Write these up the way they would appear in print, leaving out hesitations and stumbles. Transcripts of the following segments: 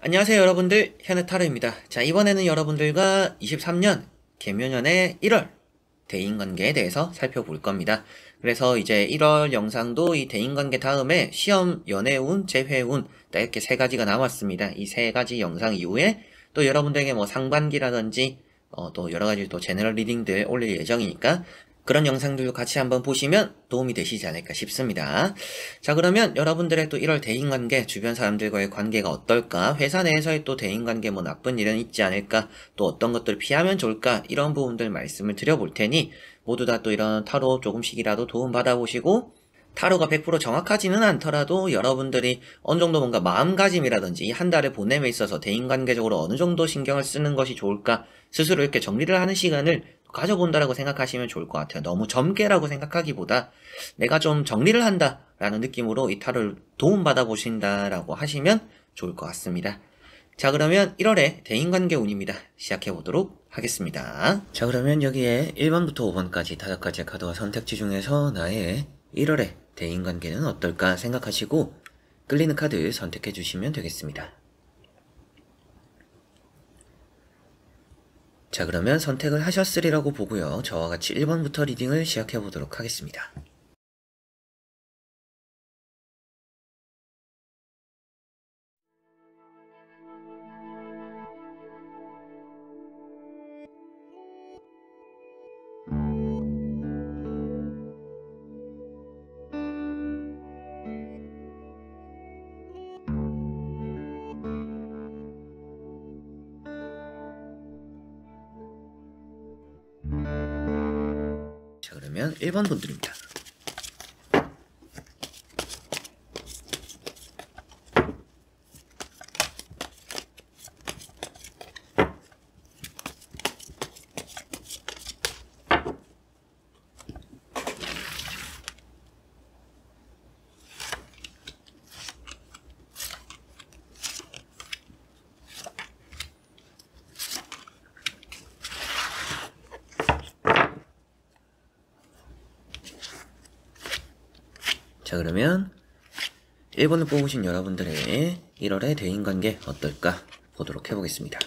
안녕하세요 여러분들, 현우타로입니다. 자, 이번에는 여러분들과 23년 개묘년의 1월 대인관계에 대해서 살펴볼 겁니다. 그래서 이제 1월 영상도 이 대인관계 다음에 시험 연애운, 재회운 이렇게 세 가지가 남았습니다. 이 세 가지 영상 이후에 또 여러분들에게 뭐 상반기라든지 또 여러 가지 또 제너럴 리딩들 올릴 예정이니까 그런 영상들도 같이 한번 보시면 도움이 되시지 않을까 싶습니다. 자, 그러면 여러분들의 또 1월 대인관계, 주변 사람들과의 관계가 어떨까? 회사 내에서의 또 대인관계 뭐 나쁜 일은 있지 않을까? 또 어떤 것들을 피하면 좋을까? 이런 부분들 말씀을 드려볼 테니 모두 다 또 이런 타로 조금씩이라도 도움 받아보시고 타로가 100% 정확하지는 않더라도 여러분들이 어느 정도 뭔가 마음가짐이라든지 한 달을 보냄에 있어서 대인관계적으로 어느 정도 신경을 쓰는 것이 좋을까? 스스로 이렇게 정리를 하는 시간을 가져본다라고 생각하시면 좋을 것 같아요. 너무 점괘라고 생각하기보다 내가 좀 정리를 한다라는 느낌으로 이 타로를 도움받아 보신다라고 하시면 좋을 것 같습니다. 자, 그러면 1월의 대인관계 운입니다. 시작해 보도록 하겠습니다. 자, 그러면 여기에 1번부터 5번까지 5가지의 카드와 선택지 중에서 나의 1월의 대인관계는 어떨까 생각하시고 끌리는 카드 선택해 주시면 되겠습니다. 자, 그러면 선택을 하셨으리라고 보고요. 저와 같이 1번부터 리딩을 시작해 보도록 하겠습니다. 자, 그러면 1번 분들입니다. 자, 그러면 1번을 뽑으신 여러분들의 1월의 대인관계 어떨까 보도록 해보겠습니다.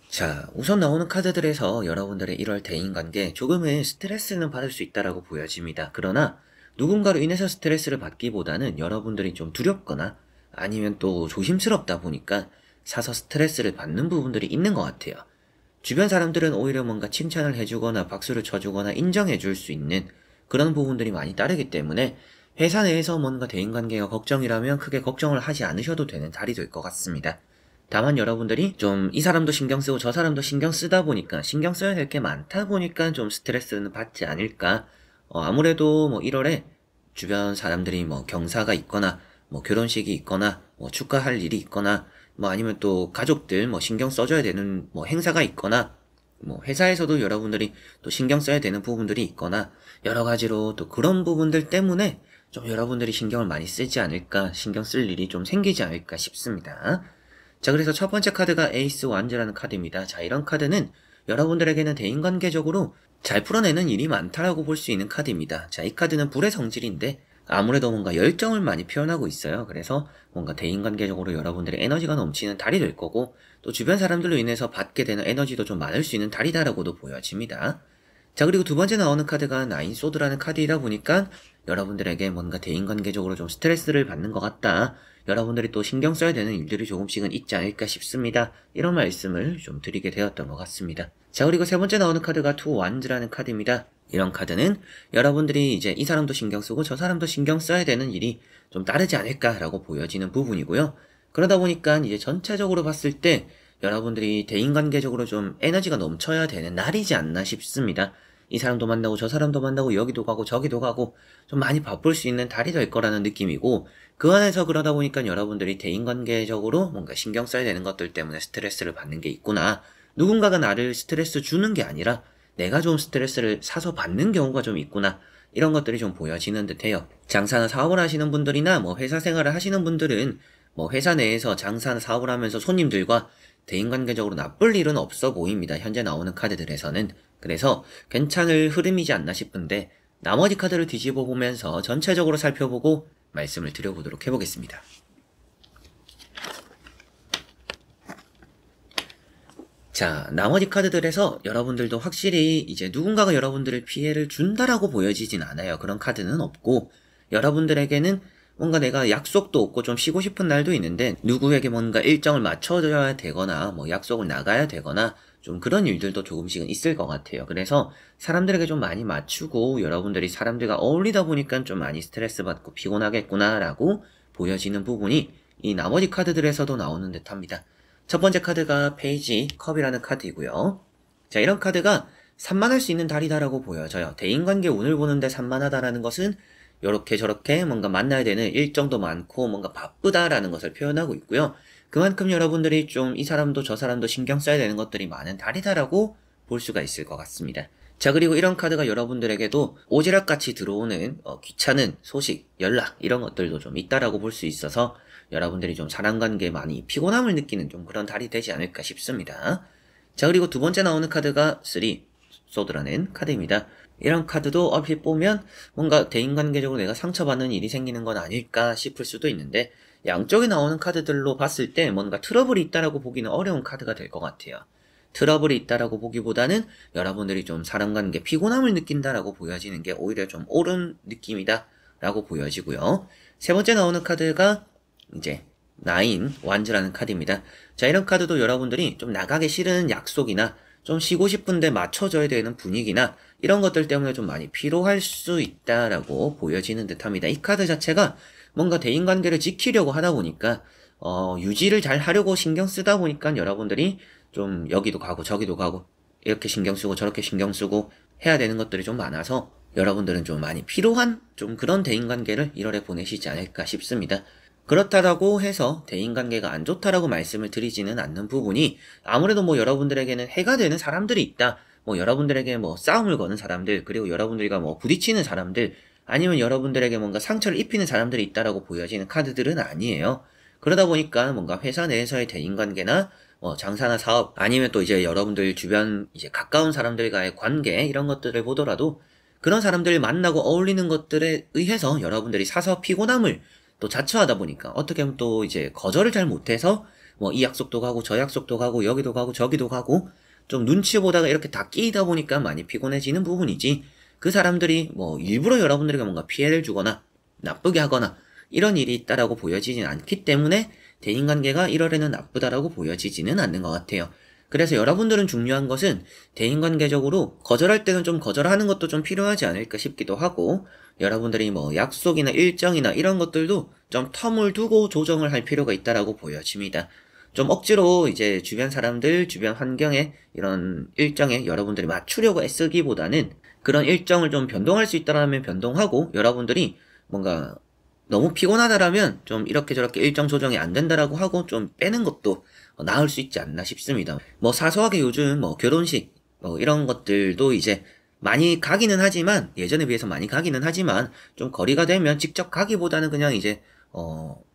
자, 우선 나오는 카드들에서 여러분들의 1월 대인관계 조금은 스트레스는 받을 수 있다라고 보여집니다. 그러나 누군가로 인해서 스트레스를 받기보다는 여러분들이 좀 두렵거나 아니면 또 조심스럽다 보니까 사서 스트레스를 받는 부분들이 있는 것 같아요. 주변 사람들은 오히려 뭔가 칭찬을 해주거나 박수를 쳐주거나 인정해줄 수 있는 그런 부분들이 많이 따르기 때문에 회사 내에서 뭔가 대인관계가 걱정이라면 크게 걱정을 하지 않으셔도 되는 달이 될 것 같습니다. 다만 여러분들이 좀 이 사람도 신경 쓰고 저 사람도 신경 쓰다 보니까 신경 써야 될 게 많다 보니까 좀 스트레스는 받지 않을까. 아무래도 뭐 1월에 주변 사람들이 뭐 경사가 있거나 뭐 결혼식이 있거나 뭐 축하할 일이 있거나 뭐 아니면 또 가족들 뭐 신경 써줘야 되는 뭐 행사가 있거나 뭐 회사에서도 여러분들이 또 신경 써야 되는 부분들이 있거나 여러 가지로 또 그런 부분들 때문에 좀 여러분들이 신경을 많이 쓰지 않을까, 신경 쓸 일이 좀 생기지 않을까 싶습니다. 자, 그래서 첫 번째 카드가 에이스 완즈라는 카드입니다. 자, 이런 카드는 여러분들에게는 대인관계적으로 잘 풀어내는 일이 많다라고 볼 수 있는 카드입니다. 자, 이 카드는 불의 성질인데 아무래도 뭔가 열정을 많이 표현하고 있어요. 그래서 뭔가 대인관계적으로 여러분들의 에너지가 넘치는 달이 될 거고 또 주변 사람들로 인해서 받게 되는 에너지도 좀 많을 수 있는 달이다라고도 보여집니다. 자, 그리고 두 번째 나오는 카드가 나인 소드라는 카드이다 보니까 여러분들에게 뭔가 대인관계적으로 좀 스트레스를 받는 것 같다. 여러분들이 또 신경 써야 되는 일들이 조금씩은 있지 않을까 싶습니다. 이런 말씀을 좀 드리게 되었던 것 같습니다. 자, 그리고 세 번째 나오는 카드가 투 완즈라는 카드입니다. 이런 카드는 여러분들이 이제 이 사람도 신경 쓰고 저 사람도 신경 써야 되는 일이 좀 따르지 않을까라고 보여지는 부분이고요. 그러다 보니까 이제 전체적으로 봤을 때 여러분들이 대인관계적으로 좀 에너지가 넘쳐야 되는 날이지 않나 싶습니다. 이 사람도 만나고 저 사람도 만나고 여기도 가고 저기도 가고 좀 많이 바쁠 수 있는 달이 될 거라는 느낌이고 그 안에서 그러다 보니까 여러분들이 대인관계적으로 뭔가 신경 써야 되는 것들 때문에 스트레스를 받는 게 있구나. 누군가가 나를 스트레스 주는 게 아니라 내가 좀 스트레스를 사서 받는 경우가 좀 있구나. 이런 것들이 좀 보여지는 듯해요. 장사나 사업을 하시는 분들이나 뭐 회사 생활을 하시는 분들은 뭐 회사 내에서 장사나 사업을 하면서 손님들과 대인관계적으로 나쁠 일은 없어 보입니다. 현재 나오는 카드들에서는. 그래서 괜찮을 흐름이지 않나 싶은데 나머지 카드를 뒤집어 보면서 전체적으로 살펴보고 말씀을 드려보도록 해보겠습니다. 자, 나머지 카드들에서 여러분들도 확실히 이제 누군가가 여러분들을 피해를 준다라고 보여지진 않아요. 그런 카드는 없고, 여러분들에게는 뭔가 내가 약속도 없고 좀 쉬고 싶은 날도 있는데, 누구에게 뭔가 일정을 맞춰줘야 되거나, 뭐 약속을 나가야 되거나, 좀 그런 일들도 조금씩은 있을 것 같아요. 그래서 사람들에게 좀 많이 맞추고, 여러분들이 사람들과 어울리다 보니까 좀 많이 스트레스 받고 피곤하겠구나라고 보여지는 부분이 이 나머지 카드들에서도 나오는 듯 합니다. 첫 번째 카드가 페이지 컵이라는 카드이고요. 자, 이런 카드가 산만할 수 있는 달이다라고 보여져요. 대인관계 운을 보는데 산만하다라는 것은 요렇게 저렇게 뭔가 만나야 되는 일정도 많고 뭔가 바쁘다라는 것을 표현하고 있고요. 그만큼 여러분들이 좀 이 사람도 저 사람도 신경 써야 되는 것들이 많은 달이다라고 볼 수가 있을 것 같습니다. 자, 그리고 이런 카드가 여러분들에게도 오지랖같이 들어오는 귀찮은 소식, 연락 이런 것들도 좀 있다라고 볼 수 있어서 여러분들이 좀 사람관계에 많이 피곤함을 느끼는 좀 그런 달이 되지 않을까 싶습니다. 자, 그리고 두 번째 나오는 카드가 3, 소드라는 카드입니다. 이런 카드도 얼핏 보면 뭔가 대인관계적으로 내가 상처받는 일이 생기는 건 아닐까 싶을 수도 있는데, 양쪽에 나오는 카드들로 봤을 때 뭔가 트러블이 있다라고 보기는 어려운 카드가 될 것 같아요. 트러블이 있다라고 보기보다는 여러분들이 좀 사람관계 피곤함을 느낀다라고 보여지는 게 오히려 좀 옳은 느낌이다 라고 보여지고요. 세 번째 나오는 카드가 이제 9 완즈라는 카드입니다. 자, 이런 카드도 여러분들이 좀 나가기 싫은 약속이나 좀 쉬고 싶은데 맞춰줘야 되는 분위기나 이런 것들 때문에 좀 많이 피로할 수 있다라고 보여지는 듯 합니다. 이 카드 자체가 뭔가 대인관계를 지키려고 하다 보니까 유지를 잘 하려고 신경 쓰다 보니까 여러분들이 좀 여기도 가고 저기도 가고 이렇게 신경 쓰고 저렇게 신경 쓰고 해야 되는 것들이 좀 많아서 여러분들은 좀 많이 피로한 좀 그런 대인관계를 1월에 보내시지 않을까 싶습니다. 그렇다고 해서 대인관계가 안 좋다라고 말씀을 드리지는 않는 부분이, 아무래도 뭐 여러분들에게는 해가 되는 사람들이 있다, 뭐 여러분들에게 뭐 싸움을 거는 사람들, 그리고 여러분들과 뭐 부딪히는 사람들, 아니면 여러분들에게 뭔가 상처를 입히는 사람들이 있다라고 보여지는 카드들은 아니에요. 그러다 보니까 뭔가 회사 내에서의 대인관계나 뭐 장사나 사업, 아니면 또 이제 여러분들 주변 이제 가까운 사람들과의 관계 이런 것들을 보더라도 그런 사람들을 만나고 어울리는 것들에 의해서 여러분들이 사서 피곤함을 또 자처하다 보니까 어떻게 하면 또 이제 거절을 잘 못해서 뭐 이 약속도 가고 저 약속도 가고 여기도 가고 저기도 가고 좀 눈치 보다가 이렇게 다 끼이다 보니까 많이 피곤해지는 부분이지, 그 사람들이 뭐 일부러 여러분들에게 뭔가 피해를 주거나 나쁘게 하거나 이런 일이 있다라고 보여지진 않기 때문에 대인관계가 1월에는 나쁘다라고 보여지지는 않는 것 같아요. 그래서 여러분들은 중요한 것은 대인관계적으로 거절할 때는 좀 거절하는 것도 좀 필요하지 않을까 싶기도 하고, 여러분들이 뭐 약속이나 일정이나 이런 것들도 좀 텀을 두고 조정을 할 필요가 있다라고 보여집니다. 좀 억지로 이제 주변 사람들, 주변 환경에 이런 일정에 여러분들이 맞추려고 애쓰기보다는 그런 일정을 좀 변동할 수 있다라면 변동하고, 여러분들이 뭔가 너무 피곤하다라면 좀 이렇게 저렇게 일정 조정이 안 된다라고 하고 좀 빼는 것도 나을 수 있지 않나 싶습니다. 뭐 사소하게 요즘 뭐 결혼식 뭐 이런 것들도 이제 많이 가기는 하지만, 예전에 비해서 많이 가기는 하지만 좀 거리가 되면 직접 가기보다는 그냥 이제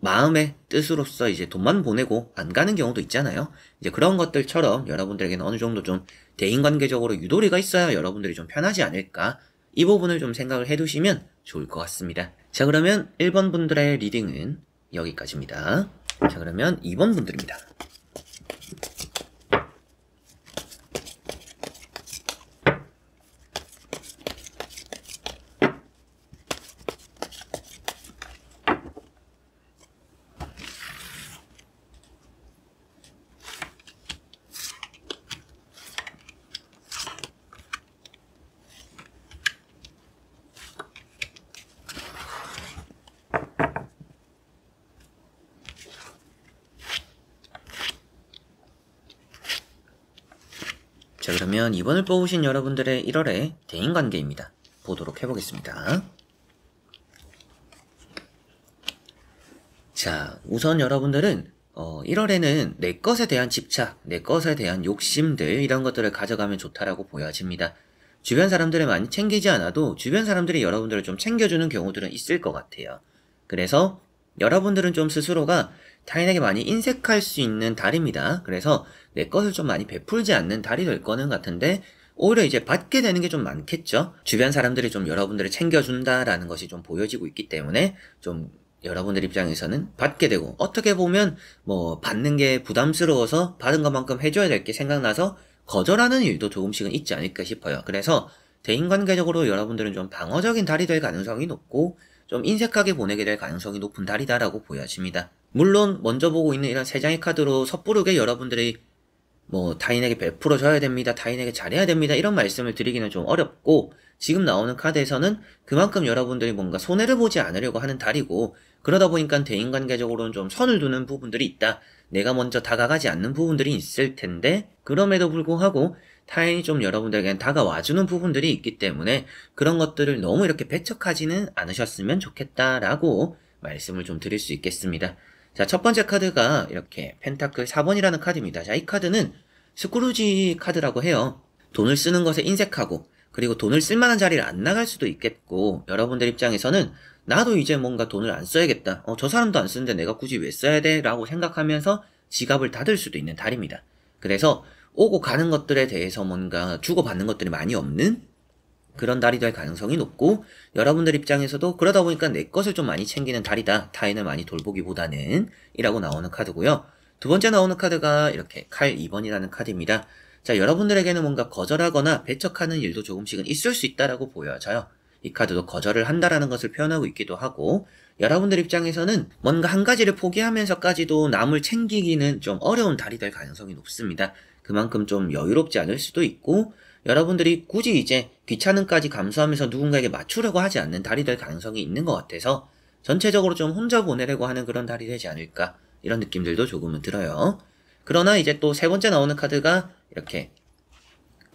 마음의 뜻으로서 이제 돈만 보내고 안 가는 경우도 있잖아요. 이제 그런 것들처럼 여러분들에게는 어느 정도 좀 대인관계적으로 유도리가 있어야 여러분들이 좀 편하지 않을까, 이 부분을 좀 생각을 해두시면 좋을 것 같습니다. 자, 그러면 1번 분들의 리딩은 여기까지입니다. 자, 그러면 2번 분들입니다. 자, 그러면 2번을 뽑으신 여러분들의 1월의 대인관계입니다. 보도록 해보겠습니다. 자, 우선 여러분들은 1월에는 내 것에 대한 집착, 내 것에 대한 욕심들 이런 것들을 가져가면 좋다라고 보여집니다. 주변 사람들을 많이 챙기지 않아도 주변 사람들이 여러분들을 좀 챙겨주는 경우들은 있을 것 같아요. 그래서 여러분들은 좀 스스로가 타인에게 많이 인색할 수 있는 달입니다. 그래서 내 것을 좀 많이 베풀지 않는 달이 될 거는 같은데, 오히려 이제 받게 되는 게 좀 많겠죠. 주변 사람들이 좀 여러분들을 챙겨준다라는 것이 좀 보여지고 있기 때문에 좀 여러분들 입장에서는 받게 되고, 어떻게 보면 뭐 받는 게 부담스러워서 받은 것만큼 해줘야 될 게 생각나서 거절하는 일도 조금씩은 있지 않을까 싶어요. 그래서 대인관계적으로 여러분들은 좀 방어적인 달이 될 가능성이 높고 좀 인색하게 보내게 될 가능성이 높은 달이다라고 보여집니다. 물론 먼저 보고 있는 이런 세 장의 카드로 섣부르게 여러분들이 뭐 타인에게 베풀어 줘야 됩니다, 타인에게 잘해야 됩니다, 이런 말씀을 드리기는 좀 어렵고, 지금 나오는 카드에서는 그만큼 여러분들이 뭔가 손해를 보지 않으려고 하는 달이고, 그러다 보니까 대인관계적으로는 좀 선을 두는 부분들이 있다, 내가 먼저 다가가지 않는 부분들이 있을 텐데, 그럼에도 불구하고 타인이 좀 여러분들에겐 다가와주는 부분들이 있기 때문에 그런 것들을 너무 이렇게 배척하지는 않으셨으면 좋겠다라고 말씀을 좀 드릴 수 있겠습니다. 자, 첫 번째 카드가 이렇게 펜타클 4번이라는 카드입니다. 자, 이 카드는 스크루지 카드라고 해요. 돈을 쓰는 것에 인색하고, 그리고 돈을 쓸만한 자리를 안 나갈 수도 있겠고, 여러분들 입장에서는 나도 이제 뭔가 돈을 안 써야겠다, 저 사람도 안 쓰는데 내가 굳이 왜 써야 돼? 라고 생각하면서 지갑을 닫을 수도 있는 달입니다. 그래서 오고 가는 것들에 대해서 뭔가 주고받는 것들이 많이 없는 그런 달이 될 가능성이 높고, 여러분들 입장에서도 그러다 보니까 내 것을 좀 많이 챙기는 달이다, 타인을 많이 돌보기보다는, 이라고 나오는 카드고요. 두 번째 나오는 카드가 이렇게 칼 2번이라는 카드입니다. 자, 여러분들에게는 뭔가 거절하거나 배척하는 일도 조금씩은 있을 수 있다라고 보여져요. 이 카드도 거절을 한다라는 것을 표현하고 있기도 하고, 여러분들 입장에서는 뭔가 한 가지를 포기하면서까지도 남을 챙기기는 좀 어려운 달이 될 가능성이 높습니다. 그만큼 좀 여유롭지 않을 수도 있고, 여러분들이 굳이 이제 귀찮음까지 감수하면서 누군가에게 맞추려고 하지 않는 달이 될 가능성이 있는 것 같아서 전체적으로 좀 혼자 보내려고 하는 그런 달이 되지 않을까, 이런 느낌들도 조금은 들어요. 그러나 이제 또 세 번째 나오는 카드가 이렇게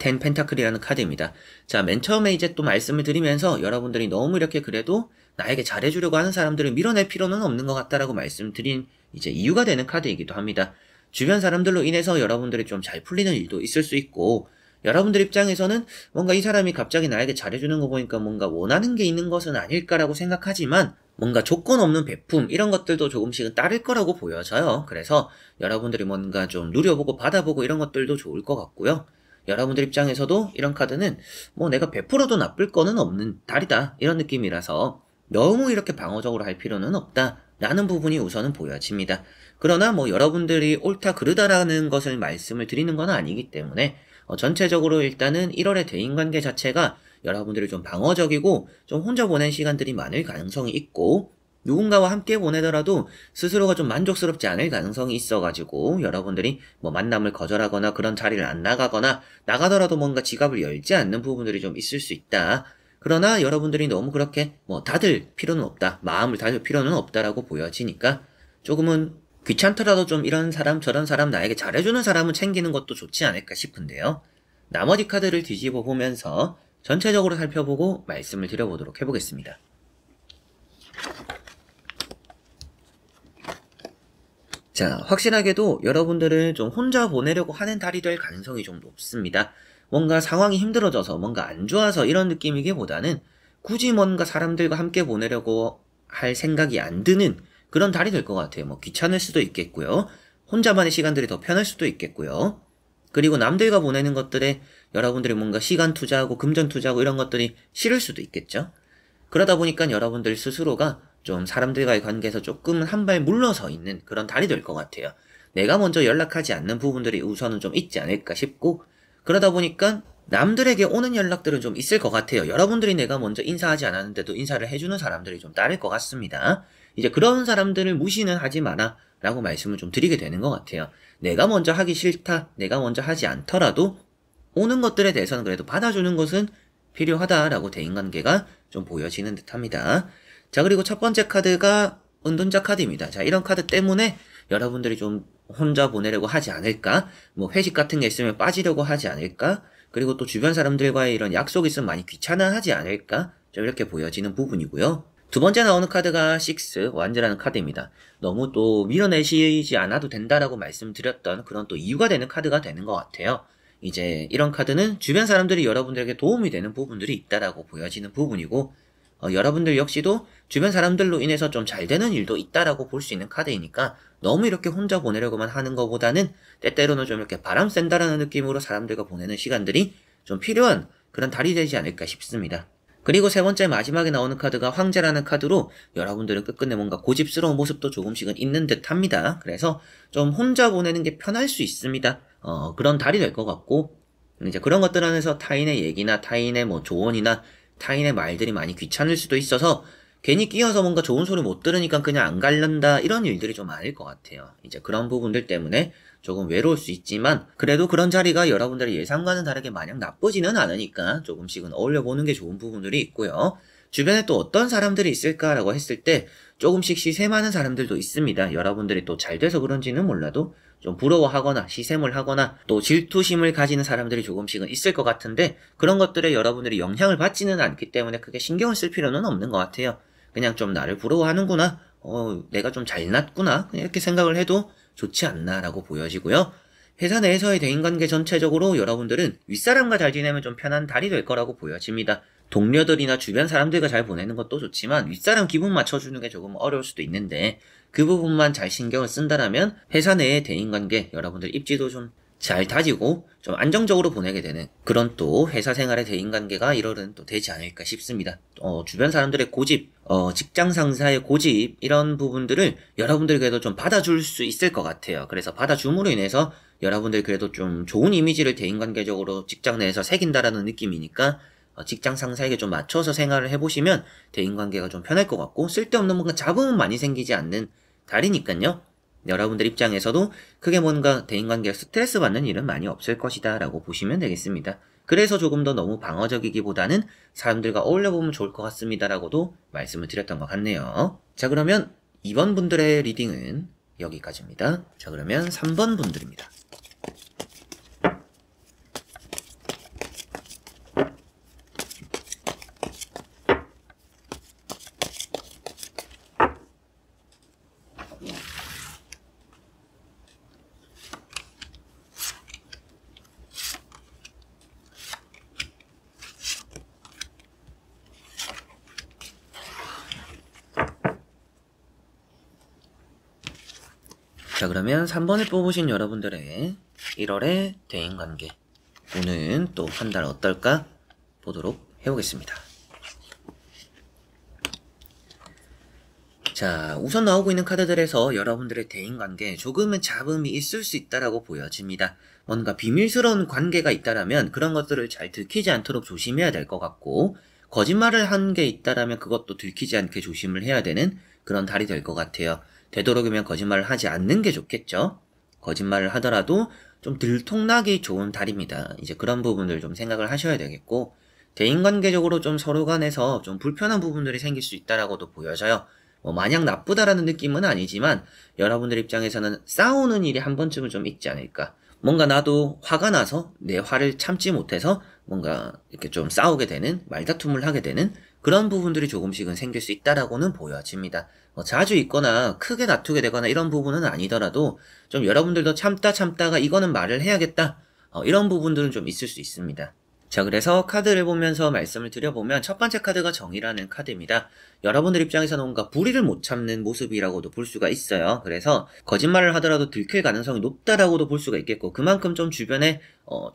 10 펜타클이라는 카드입니다. 자, 맨 처음에 이제 또 말씀을 드리면서 여러분들이 너무 이렇게 그래도 나에게 잘해주려고 하는 사람들을 밀어낼 필요는 없는 것 같다라고 말씀드린 이제 이유가 되는 카드이기도 합니다. 주변 사람들로 인해서 여러분들이 좀 잘 풀리는 일도 있을 수 있고, 여러분들 입장에서는 뭔가 이 사람이 갑자기 나에게 잘해주는 거 보니까 뭔가 원하는 게 있는 것은 아닐까라고 생각하지만, 뭔가 조건 없는 베품, 이런 것들도 조금씩은 따를 거라고 보여져요. 그래서 여러분들이 뭔가 좀 누려보고 받아보고 이런 것들도 좋을 것 같고요. 여러분들 입장에서도 이런 카드는 뭐 내가 베풀어도 나쁠 거는 없는 달이다, 이런 느낌이라서 너무 이렇게 방어적으로 할 필요는 없다 라는 부분이 우선은 보여집니다. 그러나 뭐 여러분들이 옳다 그르다라는 것을 말씀을 드리는 건 아니기 때문에 전체적으로 일단은 1월의 대인관계 자체가 여러분들이 좀 방어적이고 좀 혼자 보낸 시간들이 많을 가능성이 있고, 누군가와 함께 보내더라도 스스로가 좀 만족스럽지 않을 가능성이 있어가지고 여러분들이 뭐 만남을 거절하거나 그런 자리를 안 나가거나 나가더라도 뭔가 지갑을 열지 않는 부분들이 좀 있을 수 있다. 그러나 여러분들이 너무 그렇게 뭐 닫을 필요는 없다, 마음을 닫을 필요는 없다라고 보여지니까 조금은 귀찮더라도 좀 이런 사람 저런 사람 나에게 잘해주는 사람은 챙기는 것도 좋지 않을까 싶은데요. 나머지 카드를 뒤집어 보면서 전체적으로 살펴보고 말씀을 드려보도록 해보겠습니다. 자, 확실하게도 여러분들은 좀 혼자 보내려고 하는 달이 될 가능성이 좀 높습니다. 뭔가 상황이 힘들어져서 뭔가 안 좋아서 이런 느낌이기보다는 굳이 뭔가 사람들과 함께 보내려고 할 생각이 안 드는 그런 달이 될 것 같아요. 뭐 귀찮을 수도 있겠고요, 혼자만의 시간들이 더 편할 수도 있겠고요, 그리고 남들과 보내는 것들에 여러분들이 뭔가 시간 투자하고 금전 투자하고 이런 것들이 싫을 수도 있겠죠. 그러다 보니까 여러분들 스스로가 좀 사람들과의 관계에서 조금 한 발 물러서 있는 그런 달이 될 것 같아요. 내가 먼저 연락하지 않는 부분들이 우선은 좀 있지 않을까 싶고, 그러다 보니까 남들에게 오는 연락들은 좀 있을 것 같아요. 여러분들이 내가 먼저 인사하지 않았는데도 인사를 해주는 사람들이 좀 따를 것 같습니다. 이제 그런 사람들을 무시는 하지 마라 라고 말씀을 좀 드리게 되는 것 같아요. 내가 먼저 하기 싫다, 내가 먼저 하지 않더라도 오는 것들에 대해서는 그래도 받아주는 것은 필요하다라고 대인관계가 좀 보여지는 듯 합니다. 자, 그리고 첫 번째 카드가 은둔자 카드입니다. 자, 이런 카드 때문에 여러분들이 좀 혼자 보내려고 하지 않을까, 뭐 회식 같은 게 있으면 빠지려고 하지 않을까, 그리고 또 주변 사람들과의 이런 약속이 있으면 많이 귀찮아하지 않을까, 좀 이렇게 보여지는 부분이고요. 두 번째 나오는 카드가 6 완즈라는 카드입니다. 너무 또 밀어내시지 않아도 된다라고 말씀드렸던 그런 또 이유가 되는 카드가 되는 것 같아요. 이제 이런 카드는 주변 사람들이 여러분들에게 도움이 되는 부분들이 있다라고 보여지는 부분이고, 여러분들 역시도 주변 사람들로 인해서 좀 잘 되는 일도 있다라고 볼 수 있는 카드이니까 너무 이렇게 혼자 보내려고만 하는 것보다는 때때로는 좀 이렇게 바람 쐰다라는 느낌으로 사람들과 보내는 시간들이 좀 필요한 그런 달이 되지 않을까 싶습니다. 그리고 세 번째 마지막에 나오는 카드가 황제라는 카드로 여러분들은 끝끝내 뭔가 고집스러운 모습도 조금씩은 있는 듯 합니다. 그래서 좀 혼자 보내는 게 편할 수 있습니다. 그런 달이 될 것 같고, 이제 그런 것들 안에서 타인의 얘기나 타인의 뭐 조언이나 타인의 말들이 많이 귀찮을 수도 있어서 괜히 끼어서 뭔가 좋은 소리 못 들으니까 그냥 안 갈른다, 이런 일들이 좀 많을 것 같아요. 이제 그런 부분들 때문에 조금 외로울 수 있지만 그래도 그런 자리가 여러분들의 예상과는 다르게 마냥 나쁘지는 않으니까 조금씩은 어울려보는 게 좋은 부분들이 있고요. 주변에 또 어떤 사람들이 있을까라고 했을 때 조금씩 시샘하는 사람들도 있습니다. 여러분들이 또 잘 돼서 그런지는 몰라도 좀 부러워하거나 시샘을 하거나 또 질투심을 가지는 사람들이 조금씩은 있을 것 같은데, 그런 것들에 여러분들이 영향을 받지는 않기 때문에 크게 신경을 쓸 필요는 없는 것 같아요. 그냥 좀 나를 부러워하는구나, 내가 좀 잘났구나, 이렇게 생각을 해도 좋지 않나라고 보여지고요. 회사 내에서의 대인관계 전체적으로 여러분들은 윗사람과 잘 지내면 좀 편한 달이 될 거라고 보여집니다. 동료들이나 주변 사람들과 잘 보내는 것도 좋지만 윗사람 기분 맞춰주는 게 조금 어려울 수도 있는데, 그 부분만 잘 신경을 쓴다라면 회사 내의 대인관계 여러분들 입지도 좀 잘 다지고 좀 안정적으로 보내게 되는 그런 또 회사 생활의 대인관계가 1월은 또 되지 않을까 싶습니다. 주변 사람들의 고집, 직장 상사의 고집, 이런 부분들을 여러분들 그래도 좀 받아줄 수 있을 것 같아요. 그래서 받아줌으로 인해서 여러분들 그래도 좀 좋은 이미지를 대인관계적으로 직장 내에서 새긴다라는 느낌이니까 직장 상사에게 좀 맞춰서 생활을 해보시면 대인관계가 좀 편할 것 같고, 쓸데없는 뭔가 잡음은 많이 생기지 않는 달이니까요. 여러분들 입장에서도 크게 뭔가 대인관계에 스트레스 받는 일은 많이 없을 것이다 라고 보시면 되겠습니다. 그래서 조금 더 너무 방어적이기보다는 사람들과 어울려보면 좋을 것 같습니다 라고도 말씀을 드렸던 것 같네요. 자, 그러면 2번 분들의 리딩은 여기까지입니다. 자, 그러면 3번 분들입니다. 자, 그러면 3번을 뽑으신 여러분들의 1월의 대인관계, 오늘 또 한 달 어떨까 보도록 해보겠습니다. 자, 우선 나오고 있는 카드들에서 여러분들의 대인관계 조금은 잡음이 있을 수 있다라고 보여집니다. 뭔가 비밀스러운 관계가 있다라면 그런 것들을 잘 들키지 않도록 조심해야 될 것 같고, 거짓말을 한 게 있다라면 그것도 들키지 않게 조심을 해야 되는 그런 달이 될 것 같아요. 되도록이면 거짓말을 하지 않는 게 좋겠죠. 거짓말을 하더라도 좀 들통나기 좋은 달입니다. 이제 그런 부분들 좀 생각을 하셔야 되겠고, 대인관계적으로 좀 서로 간에서 좀 불편한 부분들이 생길 수 있다라고도 보여져요. 마냥 나쁘다라는 느낌은 아니지만 여러분들 입장에서는 싸우는 일이 한 번쯤은 좀 있지 않을까. 뭔가 나도 화가 나서 내 화를 참지 못해서 뭔가 이렇게 좀 싸우게 되는, 말다툼을 하게 되는 그런 부분들이 조금씩은 생길 수 있다라고는 보여집니다. 자주 있거나 크게 다투게 되거나 이런 부분은 아니더라도 좀 여러분들도 참다가 이거는 말을 해야겠다, 이런 부분들은 좀 있을 수 있습니다. 자, 그래서 카드를 보면서 말씀을 드려보면 첫 번째 카드가 정의라는 카드입니다. 여러분들 입장에서는 뭔가 불의를 못 참는 모습이라고도 볼 수가 있어요. 그래서 거짓말을 하더라도 들킬 가능성이 높다라고도 볼 수가 있겠고, 그만큼 좀 주변에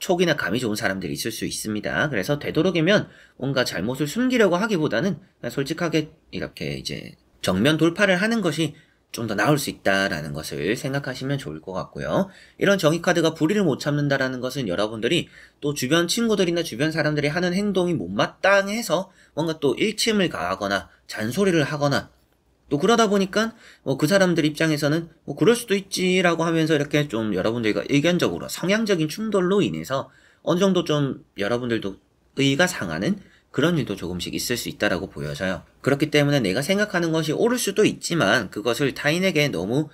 촉이나 감이 좋은 사람들이 있을 수 있습니다. 그래서 되도록이면 뭔가 잘못을 숨기려고 하기보다는 그냥 솔직하게 이렇게 이제 정면 돌파를 하는 것이 좀 더 나을 수 있다라는 것을 생각하시면 좋을 것 같고요. 이런 정의 카드가 불의를 못 참는다라는 것은 여러분들이 또 주변 친구들이나 주변 사람들이 하는 행동이 못마땅해서 뭔가 또 일침을 가하거나 잔소리를 하거나, 또 그러다 보니까 그 사람들 입장에서는 그럴 수도 있지라고 하면서 이렇게 좀 여러분들과 의견적으로 성향적인 충돌로 인해서 어느 정도 좀 여러분들도 의가 상하는 그런 일도 조금씩 있을 수 있다라고 보여져요. 그렇기 때문에 내가 생각하는 것이 옳을 수도 있지만 그것을 타인에게 너무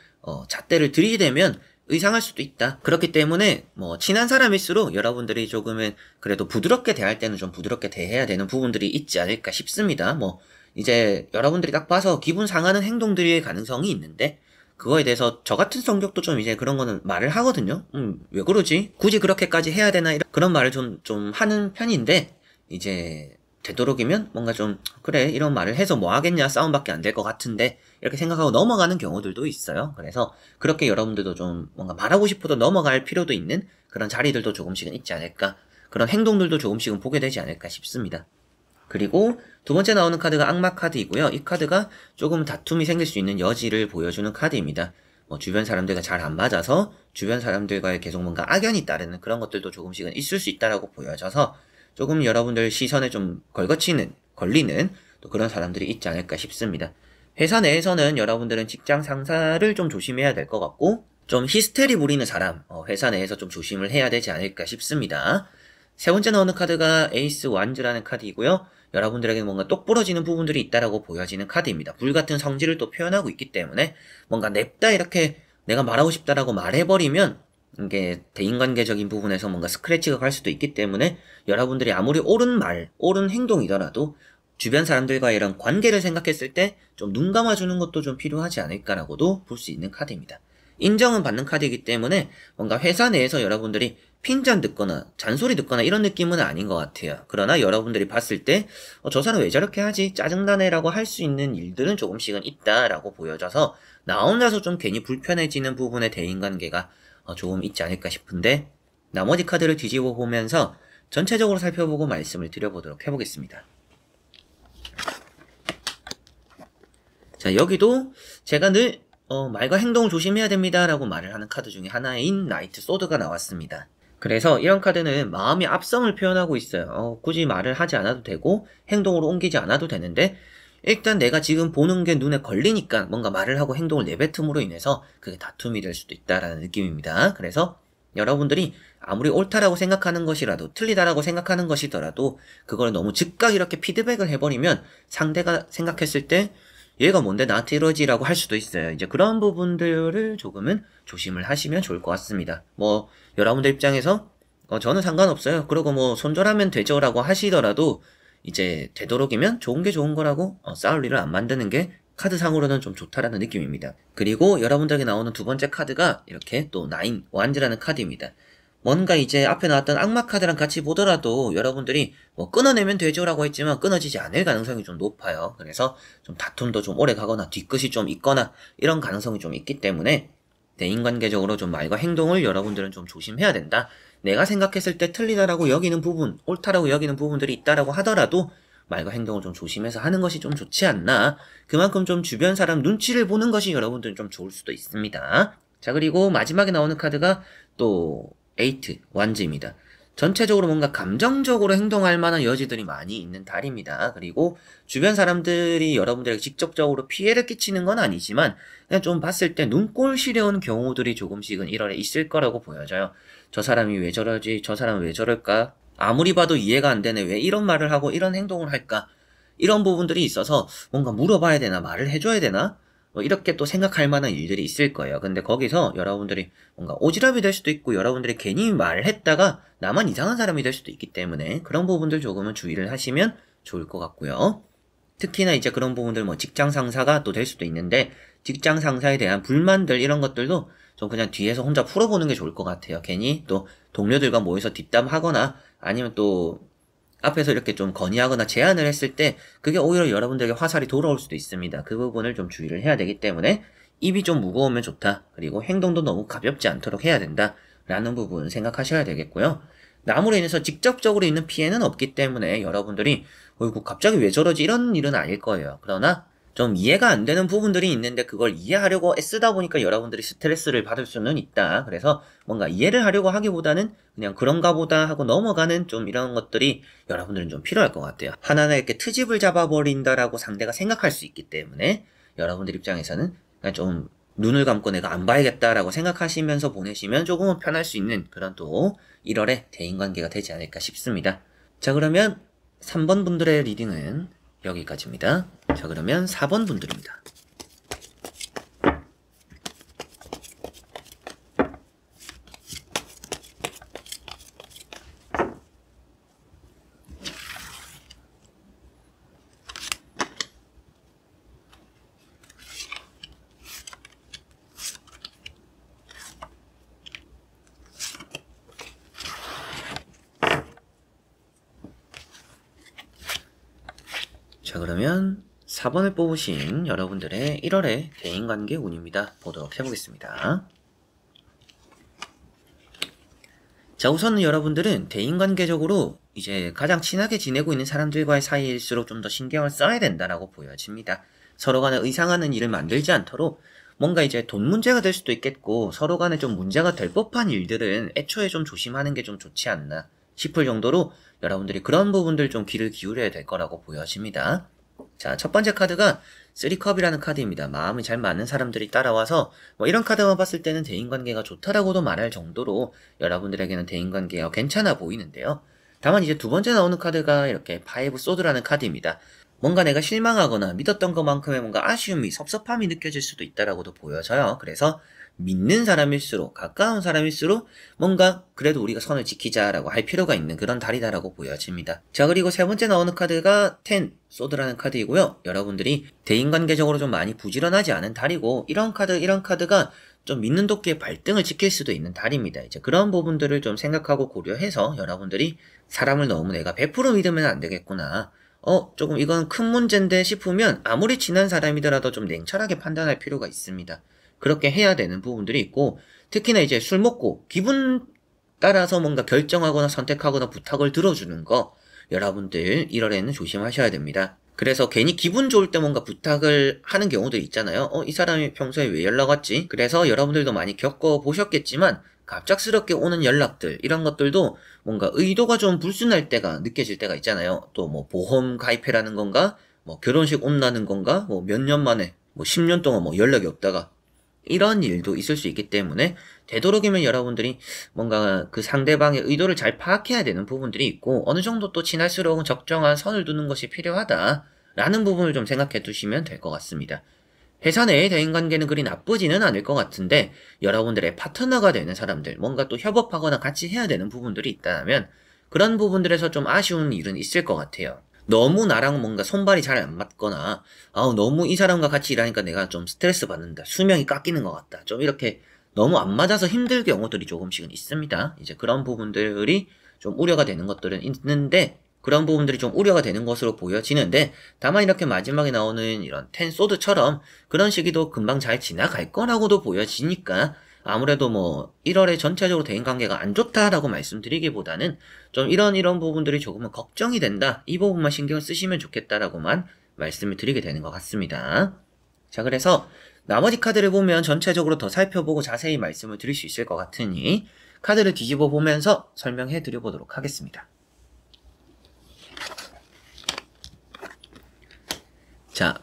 잣대를 들이대면 의상할 수도 있다. 그렇기 때문에 친한 사람일수록 여러분들이 조금은 그래도 부드럽게 대할 때는 좀 부드럽게 대해야 되는 부분들이 있지 않을까 싶습니다. 이제 여러분들이 딱 봐서 기분 상하는 행동들일 가능성이 있는데, 그거에 대해서 저 같은 성격도 좀 이제 그런 거는 말을 하거든요. 왜 그러지? 굳이 그렇게까지 해야 되나? 그런 말을 좀 하는 편인데, 이제 되도록이면 뭔가 좀 그래 이런 말을 해서 뭐 하겠냐, 싸움밖에 안 될 것 같은데, 이렇게 생각하고 넘어가는 경우들도 있어요. 그래서 그렇게 여러분들도 좀 뭔가 말하고 싶어도 넘어갈 필요도 있는 그런 자리들도 조금씩은 있지 않을까, 그런 행동들도 조금씩은 보게 되지 않을까 싶습니다. 그리고 두 번째 나오는 카드가 악마 카드이고요. 이 카드가 조금 다툼이 생길 수 있는 여지를 보여주는 카드입니다. 뭐 주변 사람들과 잘 안 맞아서 주변 사람들과의 계속 뭔가 악연이 따르는 그런 것들도 조금씩은 있을 수 있다라고 보여져서 조금 여러분들 시선에 좀 걸리는 또 그런 사람들이 있지 않을까 싶습니다. 회사 내에서는 여러분들은 직장 상사를 좀 조심해야 될 것 같고 좀 히스테리 부리는 사람, 회사 내에서 좀 조심을 해야 되지 않을까 싶습니다. 세 번째 나오는 카드가 에이스 완즈라는 카드이고요. 여러분들에게 뭔가 똑부러지는 부분들이 있다라고 보여지는 카드입니다. 불같은 성질을 또 표현하고 있기 때문에 뭔가 냅다 이렇게 내가 말하고 싶다라고 말해버리면 이게 대인관계적인 부분에서 뭔가 스크래치가 갈 수도 있기 때문에 여러분들이 아무리 옳은 말, 옳은 행동이더라도 주변 사람들과 이런 관계를 생각했을 때 좀 눈 감아주는 것도 좀 필요하지 않을까라고도 볼 수 있는 카드입니다. 인정은 받는 카드이기 때문에 뭔가 회사 내에서 여러분들이 핀잔 듣거나 잔소리 듣거나 이런 느낌은 아닌 것 같아요. 그러나 여러분들이 봤을 때 저 사람 왜 저렇게 하지? 짜증나네 라고 할 수 있는 일들은 조금씩은 있다라고 보여져서 나 혼자서 좀 괜히 불편해지는 부분의 대인관계가 조금 있지 않을까 싶은데 나머지 카드를 뒤집어 보면서 전체적으로 살펴보고 말씀을 드려보도록 해보겠습니다. 자, 여기도 제가 늘 말과 행동을 조심해야 됩니다 라고 말을 하는 카드 중에 하나인 나이트 소드가 나왔습니다. 그래서 이런 카드는 마음의 앞섬을 표현하고 있어요. 굳이 말을 하지 않아도 되고 행동으로 옮기지 않아도 되는데 일단 내가 지금 보는 게 눈에 걸리니까 뭔가 말을 하고 행동을 내뱉음으로 인해서 그게 다툼이 될 수도 있다라는 느낌입니다. 그래서 여러분들이 아무리 옳다라고 생각하는 것이라도 틀리다라고 생각하는 것이더라도 그걸 너무 즉각 이렇게 피드백을 해버리면 상대가 생각했을 때 얘가 뭔데 나한테 이러지라고 할 수도 있어요. 이제 그런 부분들을 조금은 조심을 하시면 좋을 것 같습니다. 뭐 여러분들 입장에서 저는 상관없어요. 그러고 뭐 손절하면 되죠라고 하시더라도 이제 되도록이면 좋은 게 좋은 거라고 싸울 일을 안 만드는 게 카드상으로는 좀 좋다라는 느낌입니다. 그리고 여러분들에게 나오는 두 번째 카드가 이렇게 또 나인 완즈라는 카드입니다. 뭔가 이제 앞에 나왔던 악마 카드랑 같이 보더라도 여러분들이 뭐 끊어내면 되죠라고 했지만 끊어지지 않을 가능성이 좀 높아요. 그래서 좀 다툼도 좀 오래 가거나 뒤끝이 좀 있거나 이런 가능성이 좀 있기 때문에 대인관계적으로 좀 말과 행동을 여러분들은 좀 조심해야 된다. 내가 생각했을 때 틀리다라고 여기는 부분, 옳다라고 여기는 부분들이 있다라고 하더라도 말과 행동을 좀 조심해서 하는 것이 좀 좋지 않나. 그만큼 좀 주변 사람 눈치를 보는 것이 여러분들은 좀 좋을 수도 있습니다. 자, 그리고 마지막에 나오는 카드가 또 에이트 완즈입니다. 전체적으로 뭔가 감정적으로 행동할 만한 여지들이 많이 있는 달입니다. 그리고 주변 사람들이 여러분들에게 직접적으로 피해를 끼치는 건 아니지만 그냥 좀 봤을 때 눈꼴 시려운 경우들이 조금씩은 1월에 있을 거라고 보여져요. 저 사람이 왜 저러지? 저 사람은 왜 저럴까? 아무리 봐도 이해가 안 되네. 왜 이런 말을 하고 이런 행동을 할까? 이런 부분들이 있어서 뭔가 물어봐야 되나? 말을 해줘야 되나? 뭐 이렇게 또 생각할 만한 일들이 있을 거예요. 근데 거기서 여러분들이 뭔가 오지랖이 될 수도 있고 여러분들이 괜히 말을 했다가 나만 이상한 사람이 될 수도 있기 때문에 그런 부분들 조금은 주의를 하시면 좋을 것 같고요. 특히나 이제 그런 부분들 뭐 직장 상사가 또 될 수도 있는데 직장 상사에 대한 불만들 이런 것들도 좀 그냥 뒤에서 혼자 풀어보는 게 좋을 것 같아요. 괜히 또 동료들과 모여서 뒷담하거나 아니면 또 앞에서 이렇게 좀 건의하거나 제안을 했을 때 그게 오히려 여러분들에게 화살이 돌아올 수도 있습니다. 그 부분을 좀 주의를 해야 되기 때문에 입이 좀 무거우면 좋다. 그리고 행동도 너무 가볍지 않도록 해야 된다. 라는 부분 생각하셔야 되겠고요. 남으로 인해서 직접적으로 있는 피해는 없기 때문에 여러분들이 어이구 갑자기 왜 저러지 이런 일은 아닐 거예요. 그러나 좀 이해가 안 되는 부분들이 있는데 그걸 이해하려고 애쓰다 보니까 여러분들이 스트레스를 받을 수는 있다. 그래서 뭔가 이해를 하려고 하기보다는 그냥 그런가 보다 하고 넘어가는 좀 이런 것들이 여러분들은 좀 필요할 것 같아요. 하나하나 이렇게 트집을 잡아버린다라고 상대가 생각할 수 있기 때문에 여러분들 입장에서는 그냥 좀 눈을 감고 내가 안 봐야겠다라고 생각하시면서 보내시면 조금은 편할 수 있는 그런 또 1월의 대인관계가 되지 않을까 싶습니다. 자, 그러면 3번 분들의 리딩은 여기까지입니다. 자, 그러면 4번 분들입니다. 자, 그러면 4번을 뽑으신 여러분들의 1월의 대인관계 운입니다. 보도록 해보겠습니다. 자, 우선은 여러분들은 대인관계적으로 이제 가장 친하게 지내고 있는 사람들과의 사이일수록 좀 더 신경을 써야 된다라고 보여집니다. 서로 간에 의상하는 일을 만들지 않도록 뭔가 이제 돈 문제가 될 수도 있겠고 서로 간에 좀 문제가 될 법한 일들은 애초에 좀 조심하는 게 좀 좋지 않나 싶을 정도로 여러분들이 그런 부분들 좀 귀를 기울여야 될 거라고 보여집니다. 자, 첫 번째 카드가 3컵이라는 카드입니다. 마음이 잘 맞는 사람들이 따라와서 뭐 이런 카드만 봤을 때는 대인관계가 좋다라고도 말할 정도로 여러분들에게는 대인관계가 괜찮아 보이는데요. 다만 이제 두 번째 나오는 카드가 이렇게 파이브 소드라는 카드입니다. 뭔가 내가 실망하거나 믿었던 것만큼의 뭔가 아쉬움이 섭섭함이 느껴질 수도 있다라고도 보여져요. 그래서 믿는 사람일수록 가까운 사람일수록 뭔가 그래도 우리가 선을 지키자라고 할 필요가 있는 그런 달이다라고 보여집니다. 자, 그리고 세 번째 나오는 카드가 10 소드라는 카드이고요. 여러분들이 대인관계적으로 좀 많이 부지런하지 않은 달이고 이런 카드가 좀 믿는 도끼의 발등을 지킬 수도 있는 달입니다. 이제 그런 부분들을 좀 생각하고 고려해서 여러분들이 사람을 너무 내가 100% 믿으면 안 되겠구나. 조금 이건 큰 문제인데 싶으면 아무리 친한 사람이더라도 좀 냉철하게 판단할 필요가 있습니다. 그렇게 해야 되는 부분들이 있고 특히나 이제 술 먹고 기분 따라서 뭔가 결정하거나 선택하거나 부탁을 들어주는 거 여러분들 1월에는 조심하셔야 됩니다. 그래서 괜히 기분 좋을 때 뭔가 부탁을 하는 경우들 있잖아요. 이 사람이 평소에 왜 연락 왔지? 그래서 여러분들도 많이 겪어보셨겠지만 갑작스럽게 오는 연락들 이런 것들도 뭔가 의도가 좀 불순할 때가 느껴질 때가 있잖아요. 또 뭐 보험 가입해라는 건가? 뭐 결혼식 온다는 건가? 뭐 몇 년 만에 뭐 10년 동안 뭐 연락이 없다가 이런 일도 있을 수 있기 때문에 되도록이면 여러분들이 뭔가 그 상대방의 의도를 잘 파악해야 되는 부분들이 있고 어느 정도 또 친할수록 적정한 선을 두는 것이 필요하다라는 부분을 좀 생각해 두시면 될 것 같습니다. 회사 내의 대인관계는 그리 나쁘지는 않을 것 같은데 여러분들의 파트너가 되는 사람들 뭔가 또 협업하거나 같이 해야 되는 부분들이 있다면 그런 부분들에서 좀 아쉬운 일은 있을 것 같아요. 너무 나랑 뭔가 손발이 잘 안 맞거나 너무 이 사람과 같이 일하니까 내가 좀 스트레스 받는다. 수명이 깎이는 것 같다. 좀 이렇게 너무 안 맞아서 힘들 경우들이 조금씩은 있습니다. 이제 그런 부분들이 좀 우려가 되는 것들은 있는데 그런 부분들이 좀 우려가 되는 것으로 보여지는데 다만 이렇게 마지막에 나오는 이런 텐 소드처럼 그런 시기도 금방 잘 지나갈 거라고도 보여지니까 아무래도 뭐 1월에 전체적으로 대인관계가 안 좋다라고 말씀드리기보다는 좀 이런 부분들이 조금은 걱정이 된다. 이 부분만 신경을 쓰시면 좋겠다라고만 말씀을 드리게 되는 것 같습니다. 자, 그래서 나머지 카드를 보면 전체적으로 더 살펴보고 자세히 말씀을 드릴 수 있을 것 같으니 카드를 뒤집어 보면서 설명해 드려보도록 하겠습니다. 자,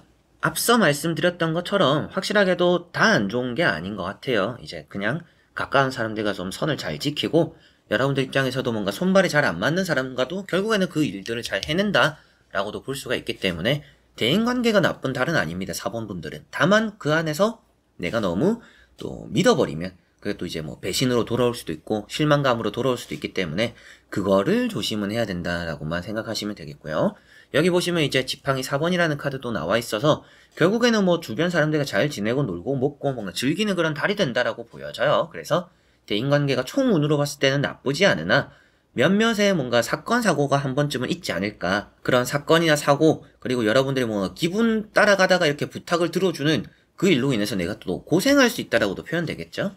앞서 말씀드렸던 것처럼 확실하게도 다 안 좋은 게 아닌 것 같아요. 이제 그냥 가까운 사람들과 좀 선을 잘 지키고 여러분들 입장에서도 뭔가 손발이 잘 안 맞는 사람과도 결국에는 그 일들을 잘 해낸다 라고도 볼 수가 있기 때문에 대인관계가 나쁜 달은 아닙니다. 4번 분들은. 다만 그 안에서 내가 너무 또 믿어버리면 그게 또 이제 뭐 배신으로 돌아올 수도 있고 실망감으로 돌아올 수도 있기 때문에 그거를 조심은 해야 된다라고만 생각하시면 되겠고요. 여기 보시면 이제 지팡이 4번이라는 카드도 나와 있어서 결국에는 뭐 주변 사람들과 잘 지내고 놀고 먹고 뭔가 즐기는 그런 달이 된다라고 보여져요. 그래서 대인관계가 총운으로 봤을 때는 나쁘지 않으나 몇몇의 뭔가 사건 사고가 한 번쯤은 있지 않을까. 그런 사건이나 사고 그리고 여러분들이 뭔가 기분 따라가다가 이렇게 부탁을 들어주는 그 일로 인해서 내가 또 고생할 수 있다라고도 표현되겠죠.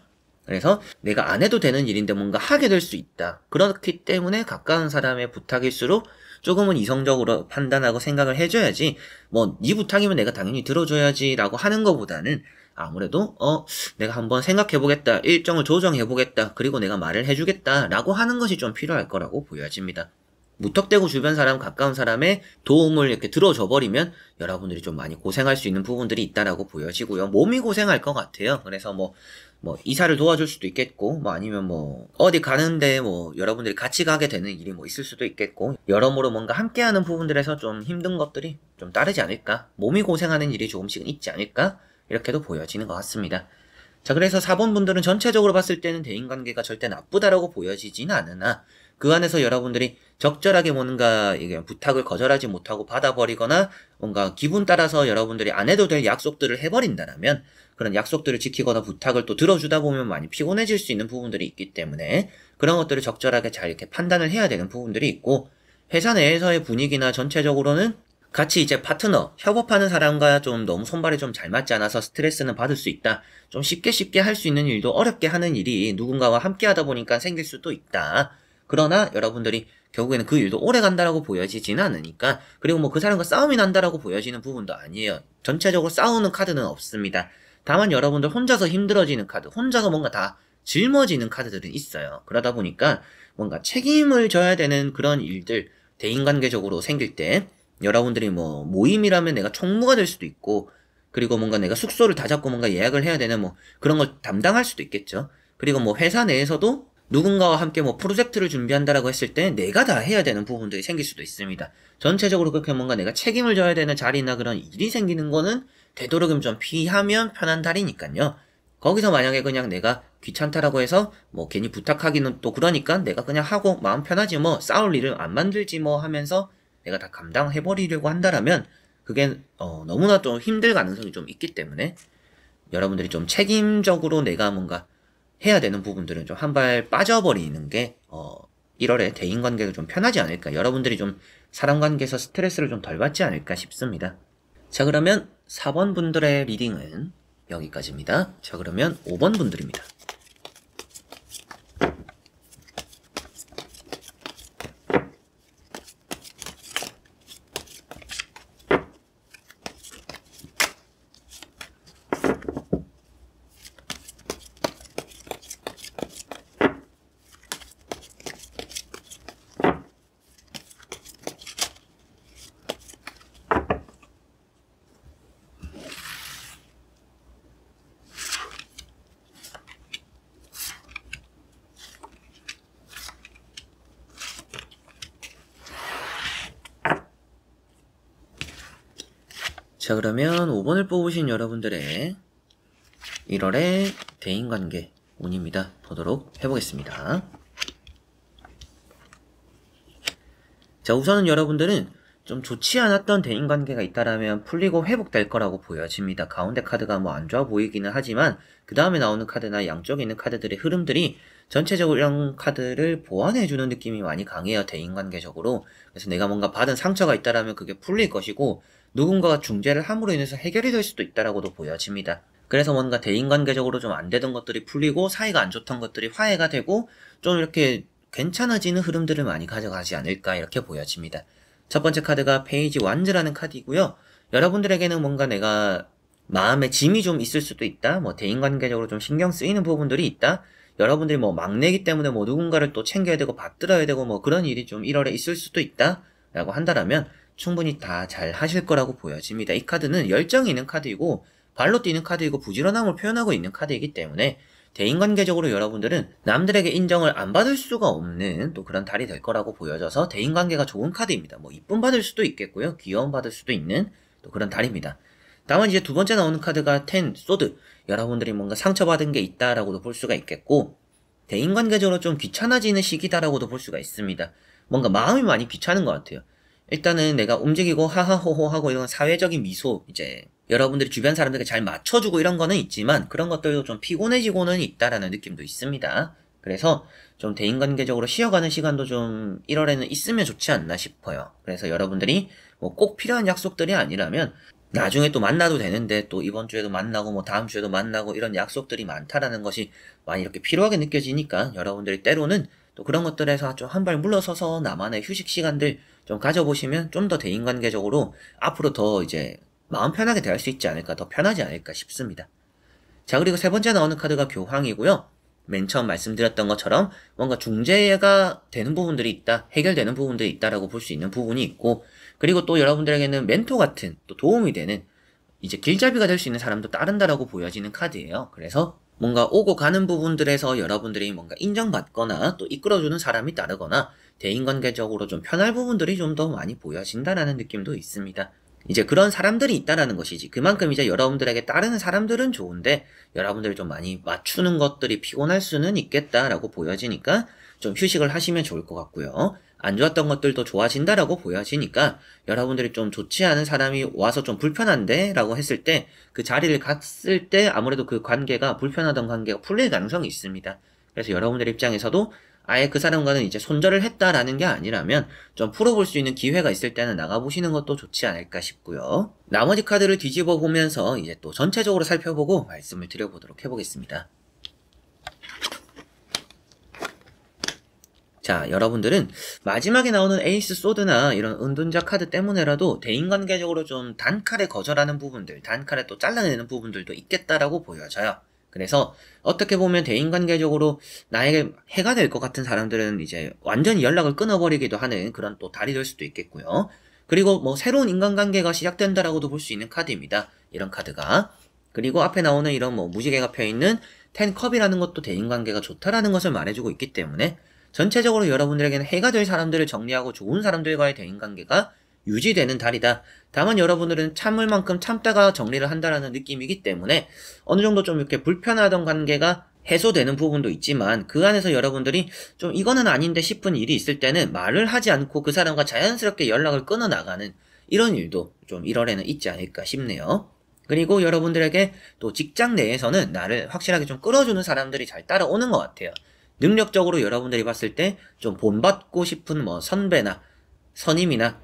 그래서 내가 안 해도 되는 일인데 뭔가 하게 될 수 있다. 그렇기 때문에 가까운 사람의 부탁일수록 조금은 이성적으로 판단하고 생각을 해줘야지 뭐 네 부탁이면 내가 당연히 들어줘야지 라고 하는 것보다는 아무래도 내가 한번 생각해보겠다. 일정을 조정해보겠다. 그리고 내가 말을 해주겠다 라고 하는 것이 좀 필요할 거라고 보여집니다. 무턱대고 주변 사람, 가까운 사람의 도움을 이렇게 들어줘버리면 여러분들이 좀 많이 고생할 수 있는 부분들이 있다라고 보여지고요. 몸이 고생할 것 같아요. 그래서 뭐 이사를 도와줄 수도 있겠고, 아니면 어디 가는데 여러분들이 같이 가게 되는 일이 있을 수도 있겠고, 여러모로 뭔가 함께하는 부분들에서 좀 힘든 것들이 좀 따르지 않을까? 몸이 고생하는 일이 조금씩은 있지 않을까? 이렇게도 보여지는 것 같습니다. 자, 그래서 4번 분들은 전체적으로 봤을 때는 대인관계가 절대 나쁘다라고 보여지진 않으나, 그 안에서 여러분들이 적절하게 뭔가 이게 부탁을 거절하지 못하고 받아버리거나 뭔가 기분 따라서 여러분들이 안 해도 될 약속들을 해버린다면 그런 약속들을 지키거나 부탁을 또 들어주다 보면 많이 피곤해질 수 있는 부분들이 있기 때문에 그런 것들을 적절하게 잘 이렇게 판단을 해야 되는 부분들이 있고 회사 내에서의 분위기나 전체적으로는 같이 이제 파트너, 협업하는 사람과 좀 너무 손발이 좀 잘 맞지 않아서 스트레스는 받을 수 있다. 좀 쉽게 할 수 있는 일도 어렵게 하는 일이 누군가와 함께 하다 보니까 생길 수도 있다. 그러나 여러분들이 결국에는 그 일도 오래 간다라고 보여지지는 않으니까, 그리고 뭐 그 사람과 싸움이 난다라고 보여지는 부분도 아니에요. 전체적으로 싸우는 카드는 없습니다. 다만 여러분들 혼자서 힘들어지는 카드, 혼자서 뭔가 다 짊어지는 카드들은 있어요. 그러다 보니까 뭔가 책임을 져야 되는 그런 일들, 대인관계적으로 생길 때 여러분들이 뭐 모임이라면 내가 총무가 될 수도 있고, 그리고 뭔가 내가 숙소를 다 잡고 뭔가 예약을 해야 되는 뭐 그런 걸 담당할 수도 있겠죠. 그리고 뭐 회사 내에서도 누군가와 함께 뭐 프로젝트를 준비한다라고 했을 때 내가 다 해야 되는 부분들이 생길 수도 있습니다. 전체적으로 그렇게 뭔가 내가 책임을 져야 되는 자리나 그런 일이 생기는 거는 되도록이면 좀 피하면 편한 달이니까요. 거기서 만약에 그냥 내가 귀찮다라고 해서 뭐 괜히 부탁하기는 또 그러니까 내가 그냥 하고 마음 편하지 뭐 싸울 일을 안 만들지 뭐 하면서 내가 다 감당해버리려고 한다라면 그게 너무나 좀 힘들 가능성이 좀 있기 때문에 여러분들이 좀 책임적으로 내가 뭔가 해야 되는 부분들은 좀 한 발 빠져버리는 게 1월에 대인관계가 좀 편하지 않을까, 여러분들이 좀 사람관계에서 스트레스를 좀 덜 받지 않을까 싶습니다. 자, 그러면 4번 분들의 리딩은 여기까지입니다. 자, 그러면 5번 분들입니다. 자, 그러면 5번을 뽑으신 여러분들의 1월의 대인관계 운입니다. 보도록 해보겠습니다. 자, 우선은 여러분들은 좀 좋지 않았던 대인관계가 있다라면 풀리고 회복될 거라고 보여집니다. 가운데 카드가 뭐 안 좋아 보이기는 하지만 그 다음에 나오는 카드나 양쪽에 있는 카드들의 흐름들이 전체적으로 이런 카드를 보완해주는 느낌이 많이 강해요. 대인관계적으로. 그래서 내가 뭔가 받은 상처가 있다라면 그게 풀릴 것이고, 누군가가 중재를 함으로 인해서 해결이 될 수도 있다라고도 보여집니다. 그래서 뭔가 대인관계적으로 좀 안 되던 것들이 풀리고 사이가 안 좋던 것들이 화해가 되고 좀 이렇게 괜찮아지는 흐름들을 많이 가져가지 않을까, 이렇게 보여집니다. 첫 번째 카드가 페이지 완즈라는 카드이고요. 여러분들에게는 뭔가 내가 마음에 짐이 좀 있을 수도 있다, 뭐 대인관계적으로 좀 신경 쓰이는 부분들이 있다, 여러분들이 뭐 막내기 때문에 뭐 누군가를 또 챙겨야 되고 받들어야 되고 뭐 그런 일이 좀 1월에 있을 수도 있다 라고 한다라면 충분히 다 잘 하실 거라고 보여집니다. 이 카드는 열정이 있는 카드이고 발로 뛰는 카드이고 부지런함을 표현하고 있는 카드이기 때문에 대인관계적으로 여러분들은 남들에게 인정을 안 받을 수가 없는 또 그런 달이 될 거라고 보여져서 대인관계가 좋은 카드입니다. 뭐 이쁨 받을 수도 있겠고요, 귀여움 받을 수도 있는 또 그런 달입니다. 다만 이제 두 번째 나오는 카드가 10 소드, 여러분들이 뭔가 상처받은 게 있다라고도 볼 수가 있겠고, 대인관계적으로 좀 귀찮아지는 시기다라고도 볼 수가 있습니다. 뭔가 마음이 많이 귀찮은 것 같아요. 일단은 내가 움직이고 하하호호 하고 이런 사회적인 미소, 이제 여러분들이 주변 사람들에게 잘 맞춰주고 이런 거는 있지만 그런 것들도 좀 피곤해지고는 있다라는 느낌도 있습니다. 그래서 좀 대인관계적으로 쉬어가는 시간도 좀 1월에는 있으면 좋지 않나 싶어요. 그래서 여러분들이 뭐 꼭 필요한 약속들이 아니라면 나중에 또 만나도 되는데 또 이번 주에도 만나고 뭐 다음 주에도 만나고 이런 약속들이 많다라는 것이 많이 이렇게 필요하게 느껴지니까 여러분들이 때로는 또 그런 것들에서 좀 한 발 물러서서 나만의 휴식 시간들 좀 가져보시면 좀 더 대인관계적으로 앞으로 더 이제 마음 편하게 대할 수 있지 않을까, 더 편하지 않을까 싶습니다. 자, 그리고 세 번째 나오는 카드가 교황이고요. 맨 처음 말씀드렸던 것처럼 뭔가 중재가 되는 부분들이 있다, 해결되는 부분들이 있다라고 볼 수 있는 부분이 있고, 그리고 또 여러분들에게는 멘토 같은 또 도움이 되는 이제 길잡이가 될 수 있는 사람도 따른다라고 보여지는 카드예요. 그래서 뭔가 오고 가는 부분들에서 여러분들이 뭔가 인정받거나 또 이끌어주는 사람이 따르거나 대인관계적으로 좀 편할 부분들이 좀 더 많이 보여진다라는 느낌도 있습니다. 이제 그런 사람들이 있다라는 것이지, 그만큼 이제 여러분들에게 따르는 사람들은 좋은데 여러분들이 좀 많이 맞추는 것들이 피곤할 수는 있겠다라고 보여지니까 좀 휴식을 하시면 좋을 것 같고요. 안 좋았던 것들도 좋아진다라고 보여지니까 여러분들이 좀 좋지 않은 사람이 와서 좀 불편한데 라고 했을 때 그 자리를 갔을 때 아무래도 그 관계가, 불편하던 관계가 풀릴 가능성이 있습니다. 그래서 여러분들 입장에서도 아예 그 사람과는 이제 손절을 했다라는 게 아니라면 좀 풀어볼 수 있는 기회가 있을 때는 나가보시는 것도 좋지 않을까 싶고요. 나머지 카드를 뒤집어 보면서 이제 또 전체적으로 살펴보고 말씀을 드려보도록 해보겠습니다. 자, 여러분들은 마지막에 나오는 에이스 소드나 이런 은둔자 카드 때문에라도 대인관계적으로 좀 단칼에 거절하는 부분들, 단칼에 또 잘라내는 부분들도 있겠다라고 보여져요. 그래서 어떻게 보면 대인관계적으로 나에게 해가 될 것 같은 사람들은 이제 완전히 연락을 끊어버리기도 하는 그런 또 달이 될 수도 있겠고요. 그리고 뭐 새로운 인간관계가 시작된다라고도 볼 수 있는 카드입니다. 이런 카드가. 그리고 앞에 나오는 이런 뭐 무지개가 펴있는 10컵이라는 것도 대인관계가 좋다라는 것을 말해주고 있기 때문에 전체적으로 여러분들에게는 해가 될 사람들을 정리하고 좋은 사람들과의 대인관계가 유지되는 달이다. 다만 여러분들은 참을 만큼 참다가 정리를 한다라는 느낌이기 때문에 어느 정도 좀 이렇게 불편하던 관계가 해소되는 부분도 있지만 그 안에서 여러분들이 좀 이거는 아닌데 싶은 일이 있을 때는 말을 하지 않고 그 사람과 자연스럽게 연락을 끊어 나가는 이런 일도 좀 1월에는 있지 않을까 싶네요. 그리고 여러분들에게 또 직장 내에서는 나를 확실하게 좀 끌어주는 사람들이 잘 따라오는 것 같아요. 능력적으로 여러분들이 봤을 때 좀 본받고 싶은 뭐 선배나 선임이나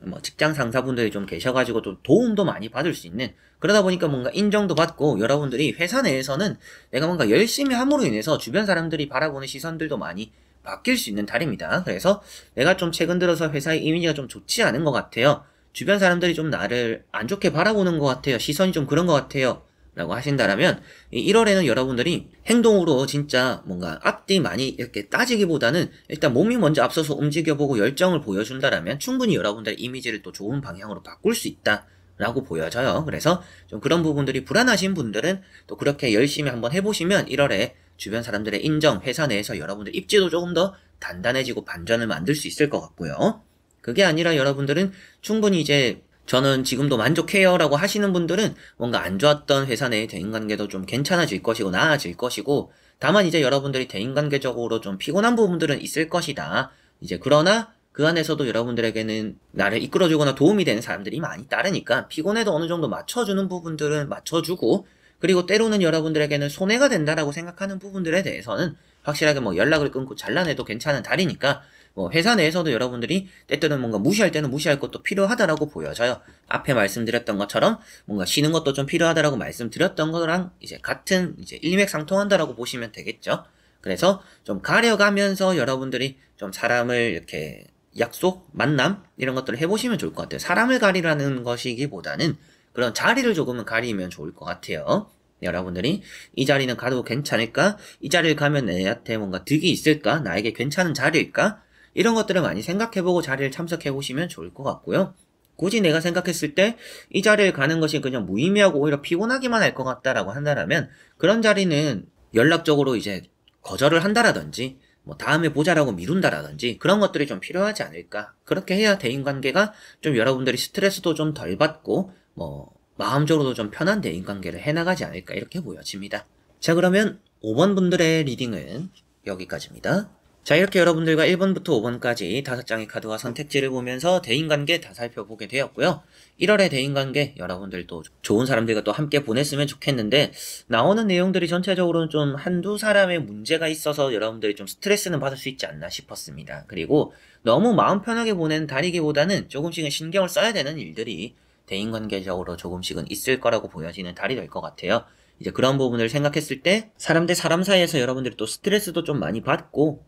뭐 직장 상사분들이 좀 계셔가지고 또 도움도 많이 받을 수 있는, 그러다 보니까 뭔가 인정도 받고 여러분들이 회사 내에서는 내가 뭔가 열심히 함으로 인해서 주변 사람들이 바라보는 시선들도 많이 바뀔 수 있는 달입니다. 그래서 내가 좀 최근 들어서 회사의 이미지가 좀 좋지 않은 것 같아요. 주변 사람들이 좀 나를 안 좋게 바라보는 것 같아요. 시선이 좀 그런 것 같아요. 라고 하신다라면 이 1월에는 여러분들이 행동으로 진짜 뭔가 앞뒤 많이 이렇게 따지기보다는 일단 몸이 먼저 앞서서 움직여보고 열정을 보여준다라면 충분히 여러분들의 이미지를 또 좋은 방향으로 바꿀 수 있다라고 보여져요. 그래서 좀 그런 부분들이 불안하신 분들은 또 그렇게 열심히 한번 해보시면 1월에 주변 사람들의 인정, 회사 내에서 여러분들 입지도 조금 더 단단해지고 반전을 만들 수 있을 것 같고요. 그게 아니라 여러분들은 충분히 이제 저는 지금도 만족해요 라고 하시는 분들은 뭔가 안 좋았던 회사 내의 대인관계도 좀 괜찮아질 것이고 나아질 것이고, 다만 이제 여러분들이 대인관계적으로 좀 피곤한 부분들은 있을 것이다. 이제 그러나 그 안에서도 여러분들에게는 나를 이끌어주거나 도움이 되는 사람들이 많이 따르니까 피곤해도 어느 정도 맞춰주는 부분들은 맞춰주고, 그리고 때로는 여러분들에게는 손해가 된다라고 생각하는 부분들에 대해서는 확실하게 뭐 연락을 끊고 잘라내도 괜찮은 달이니까 뭐 회사 내에서도 여러분들이 때때는 뭔가 무시할 때는 무시할 것도 필요하다라고 보여져요. 앞에 말씀드렸던 것처럼 뭔가 쉬는 것도 좀 필요하다라고 말씀드렸던 거랑 이제 같은 이제 일맥상통한다라고 보시면 되겠죠. 그래서 좀 가려가면서 여러분들이 좀 사람을 이렇게 약속, 만남 이런 것들을 해보시면 좋을 것 같아요. 사람을 가리라는 것이기보다는 그런 자리를 조금은 가리면 좋을 것 같아요. 여러분들이 이 자리는 가도 괜찮을까? 이 자리를 가면 내한테 뭔가 득이 있을까? 나에게 괜찮은 자리일까? 이런 것들을 많이 생각해보고 자리를 참석해보시면 좋을 것 같고요. 굳이 내가 생각했을 때 이 자리를 가는 것이 그냥 무의미하고 오히려 피곤하기만 할 것 같다라고 한다면 그런 자리는 연락적으로 이제 거절을 한다라든지 뭐 다음에 보자라고 미룬다라든지 그런 것들이 좀 필요하지 않을까. 그렇게 해야 대인관계가 좀 여러분들이 스트레스도 좀 덜 받고 뭐 마음적으로도 좀 편한 대인관계를 해나가지 않을까 이렇게 보여집니다. 자, 그러면 5번 분들의 리딩은 여기까지입니다. 자, 이렇게 여러분들과 1번부터 5번까지 5장의 카드와 선택지를 보면서 대인관계 다 살펴보게 되었고요. 1월의 대인관계 여러분들도 좋은 사람들과 또 함께 보냈으면 좋겠는데 나오는 내용들이 전체적으로는 좀 한두 사람의 문제가 있어서 여러분들이 좀 스트레스는 받을 수 있지 않나 싶었습니다. 그리고 너무 마음 편하게 보낸 달이기보다는 조금씩은 신경을 써야 되는 일들이 대인관계적으로 조금씩은 있을 거라고 보여지는 달이 될 것 같아요. 이제 그런 부분을 생각했을 때 사람 대 사람 사이에서 여러분들이 또 스트레스도 좀 많이 받고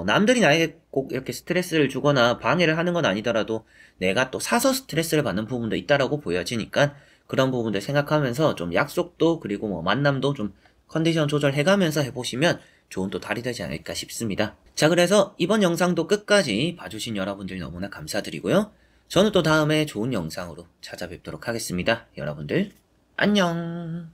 남들이 나에게 꼭 이렇게 스트레스를 주거나 방해를 하는 건 아니더라도 내가 또 사서 스트레스를 받는 부분도 있다라고 보여지니까 그런 부분들 생각하면서 좀 약속도 그리고 뭐 만남도 좀 컨디션 조절해가면서 해보시면 좋은 또 달이 되지 않을까 싶습니다. 자, 그래서 이번 영상도 끝까지 봐주신 여러분들 너무나 감사드리고요. 저는 또 다음에 좋은 영상으로 찾아뵙도록 하겠습니다. 여러분들 안녕.